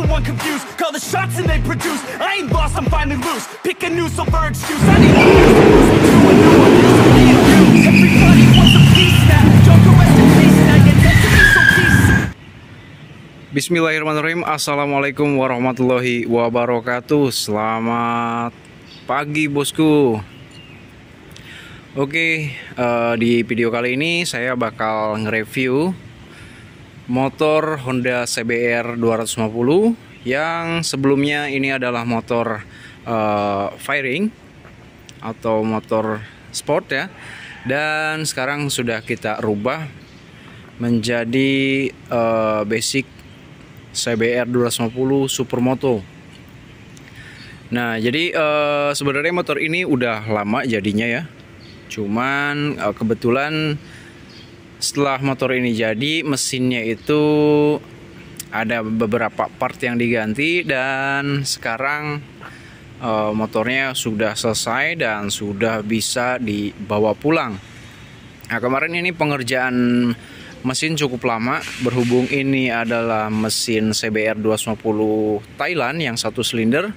the one confused. Call the shots and they produce. I ain't lost, I'm finally loose. Pick a new silver excuse. I need a news to lose me to a new abuse of being you. Everybody wants a piece now. Don't go rest in peace now. You're dead to me, so peace. Bismillahirrahmanirrahim. Assalamualaikum warahmatullahi wabarakatuh. Selamat pagi bosku. Oke, di video kali ini saya bakal nge-review motor Honda CBR 250 yang sebelumnya ini adalah motor fairing atau motor sport ya, dan sekarang sudah kita rubah menjadi basic CBR 250 Supermoto. Nah, jadi sebenarnya motor ini udah lama jadinya ya. Cuman kebetulan setelah motor ini jadi, mesinnya itu ada beberapa part yang diganti dan sekarang motornya sudah selesai dan sudah bisa dibawa pulang. Nah, kemarin ini pengerjaan mesin cukup lama, berhubung ini adalah mesin CBR 250 Thailand yang 1 silinder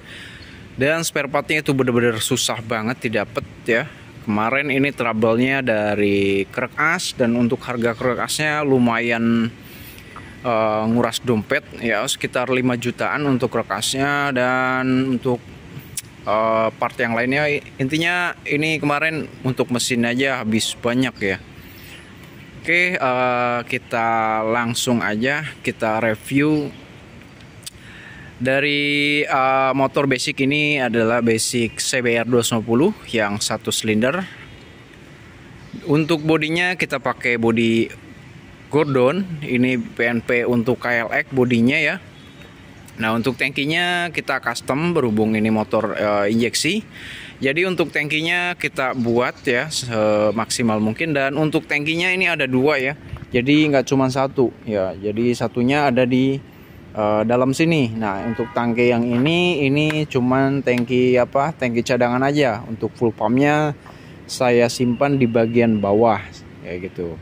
dan spare partnya itu benar-benar susah banget didapat ya. Kemarin ini trouble-nya dari krek as, dan untuk harga krek asnya lumayan nguras dompet ya, sekitar 5 jutaan untuk krek asnya, dan untuk part yang lainnya intinya ini kemarin untuk mesin aja habis banyak ya. Oke, kita langsung aja kita review. Dari motor basic ini adalah basic CBR 250 yang 1 silinder. Untuk bodinya kita pakai bodi Gordon, ini PNP untuk KLX bodinya ya. Nah, untuk tangkinya kita custom berhubung ini motor injeksi. Jadi untuk tangkinya kita buat ya semaksimal mungkin, dan untuk tangkinya ini ada 2 ya. Jadi nggak cuma 1 ya. Jadi satunya ada di dalam sini. Nah, untuk tangki yang ini cuman tangki tangki cadangan aja. Untuk full pumpnya saya simpan di bagian bawah kayak gitu.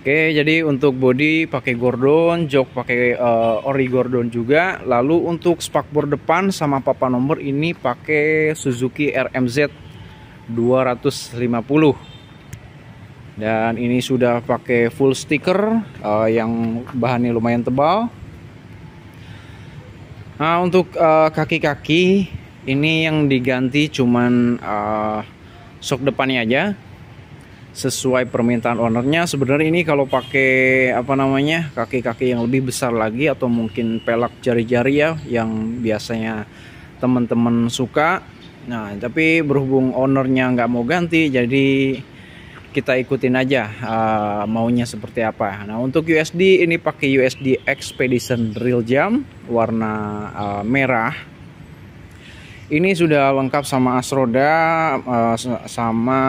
Oke, jadi untuk bodi pakai Gordon, jok pakai ori Gordon juga. Lalu untuk spakbor depan sama papan nomor ini pakai Suzuki RMZ 250. Dan ini sudah pakai full stiker yang bahannya lumayan tebal. Nah, untuk kaki-kaki ini yang diganti cuman sok depannya aja sesuai permintaan ownernya. Sebenarnya ini kalau pakai kaki-kaki yang lebih besar lagi atau mungkin pelak jari-jari ya yang biasanya teman-teman suka. Nah, tapi berhubung ownernya nggak mau ganti, jadi kita ikutin aja maunya seperti apa. Nah, untuk USD ini pakai USD Expedition Real Jam warna merah. Ini sudah lengkap sama as roda, sama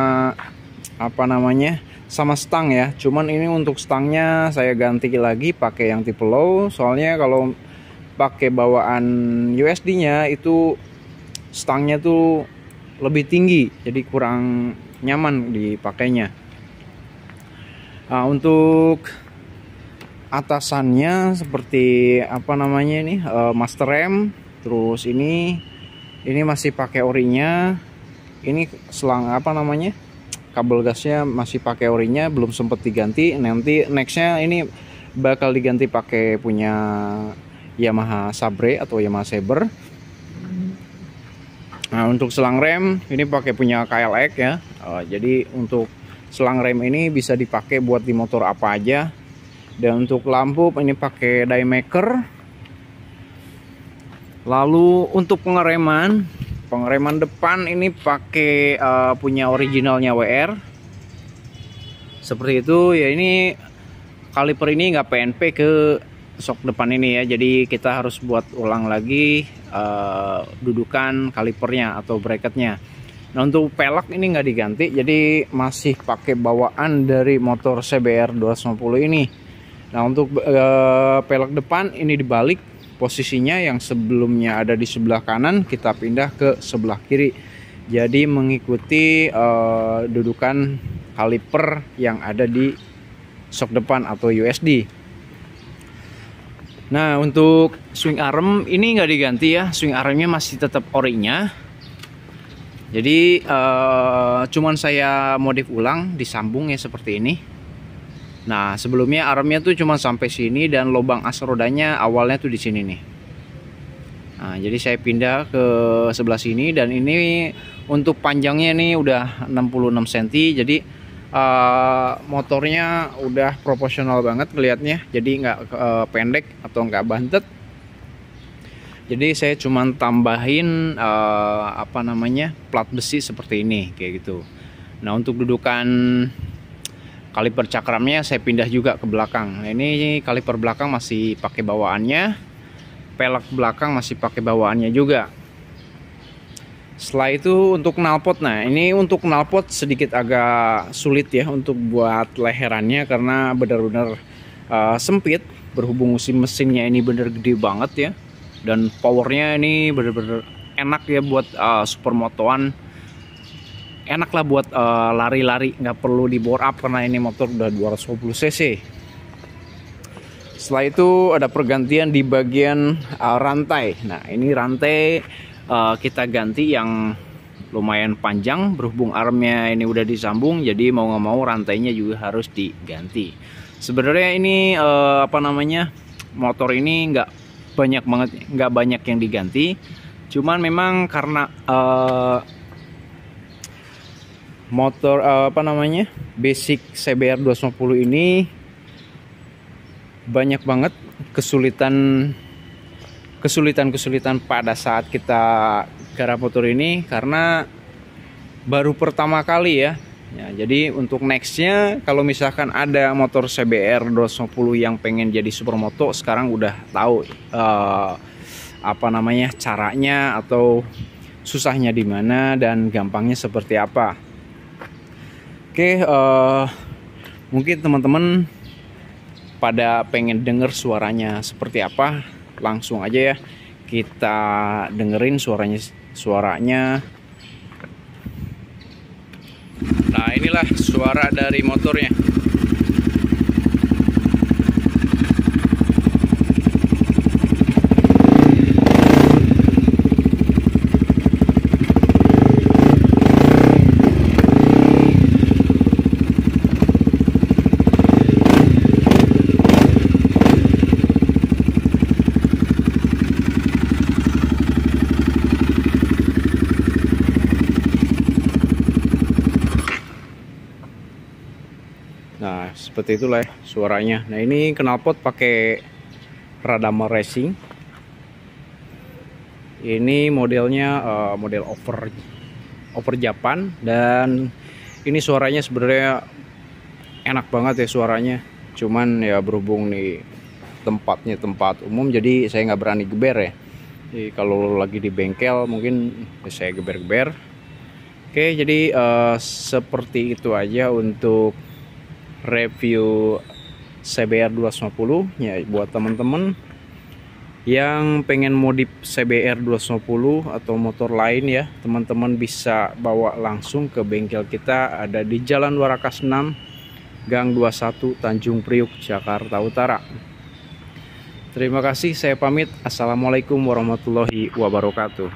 sama stang ya. Cuman ini untuk stangnya saya ganti lagi pakai yang tipe low. Soalnya kalau pakai bawaan USD-nya itu stangnya tuh lebih tinggi, jadi kurang nyaman dipakainya. Nah, untuk atasannya seperti master rem. Terus ini masih pakai orinya. Ini selang kabel gasnya masih pakai orinya, belum sempat diganti. Nanti nextnya ini bakal diganti pakai punya Yamaha Sabre atau Yamaha Saber. Nah, untuk selang rem ini pakai punya KLX ya. Jadi untuk selang rem ini bisa dipakai buat di motor apa aja. Dan untuk lampu ini pakai Daymaker. Lalu untuk pengereman depan ini pakai punya originalnya WR. Seperti itu ya. Ini kaliper ini nggak PNP ke sok depan ini ya, jadi kita harus buat ulang lagi dudukan kalipernya atau bracketnya. Nah, untuk pelek ini nggak diganti, jadi masih pakai bawaan dari motor CBR 250 ini. Nah, untuk pelek depan ini dibalik posisinya, yang sebelumnya ada di sebelah kanan kita pindah ke sebelah kiri, jadi mengikuti dudukan kaliper yang ada di sok depan atau USD. Nah, untuk swing arm ini nggak diganti ya, swing armnya masih tetap orinya. Jadi cuman saya modif ulang, disambung ya seperti ini. Nah, sebelumnya armnya tuh cuma sampai sini dan lubang as rodanya awalnya tuh di sini nih. Nah, jadi saya pindah ke sebelah sini dan ini untuk panjangnya nih udah 66 cm. Jadi motornya udah proporsional banget kelihatannya. Jadi nggak pendek atau nggak bantet. Jadi saya cuma tambahin plat besi seperti ini kayak gitu. Nah, untuk dudukan kaliper cakramnya saya pindah juga ke belakang. Nah, ini kaliper belakang masih pakai bawaannya, pelek belakang masih pakai bawaannya juga. Setelah itu untuk knalpot, nah ini untuk knalpot sedikit agak sulit ya untuk buat leherannya karena benar-benar sempit, berhubung mesinnya ini benar gede banget ya, dan powernya ini benar-benar enak ya buat supermotoan. Enak lah buat lari-lari, nggak perlu di bore up karena ini motor udah 250 cc. Setelah itu ada pergantian di bagian rantai. Nah, ini rantai kita ganti yang lumayan panjang, berhubung armnya ini udah disambung, jadi mau nggak mau rantainya juga harus diganti. Sebenarnya ini motor ini nggak banyak yang diganti, cuman memang karena motor basic CBR 250 ini banyak banget kesulitan pada saat kita garap motor ini karena baru pertama kali ya. Jadi untuk nextnya kalau misalkan ada motor CBR 250 yang pengen jadi supermoto, sekarang udah tahu caranya atau susahnya di mana dan gampangnya seperti apa. Oke, mungkin teman-teman pada pengen denger suaranya seperti apa, langsung aja ya kita dengerin suaranya. Nah, inilah suara dari motornya. Nah, seperti itulah ya suaranya. Nah, ini knalpot pakai Radama Racing. Ini modelnya model over Japan, dan ini suaranya sebenarnya enak banget ya suaranya. Cuman ya berhubung nih tempatnya tempat umum, jadi saya nggak berani geber ya. Jadi kalau lagi di bengkel mungkin saya geber-geber. Oke, jadi seperti itu aja untuk review CBR 250 ya. Buat teman-teman yang pengen modif CBR 250 atau motor lain ya, teman-teman bisa bawa langsung ke bengkel kita, ada di Jalan Warakas 6 Gang 21 Tanjung Priuk, Jakarta Utara. Terima kasih, saya pamit. Assalamualaikum warahmatullahi wabarakatuh.